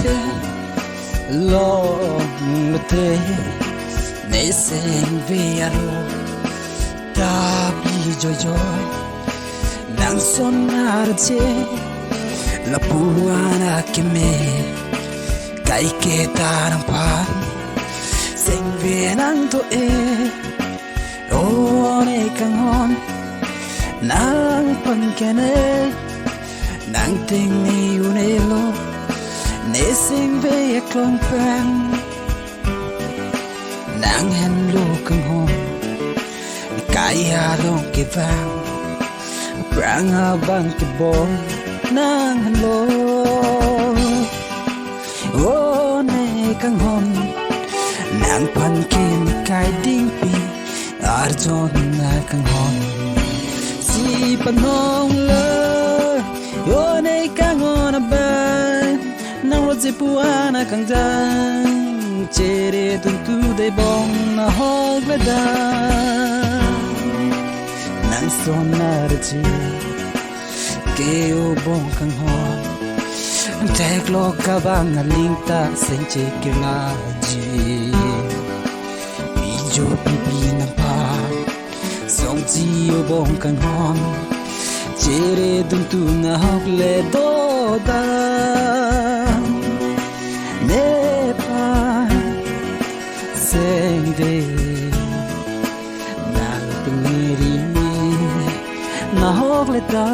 nangthek longlote nay sen về aro ta bi joy joy nang son arche la puana keme kai ke ta nang pa sen về nang to e o ne kang hon nang pan kene nang ting ni unelo ne sing ve klong pen nang hen lo kang hon kai ha long ke vang prang ha bang ke bon nang hen lo o ne kang hon nang pan kin kai ding pi arjon na kang hon si panong le o ne kang hon ban nang lo je puana kang jang chere tu tu de bong na hog le da nang sonar ji ke o bong kang hon tek lo ka bang a ling ta sen che ke nga ji mi jo pi pi na pa song ji o bong kang hon chere dum tu na hog le do da ne pa sen de nang tu ri na hog le da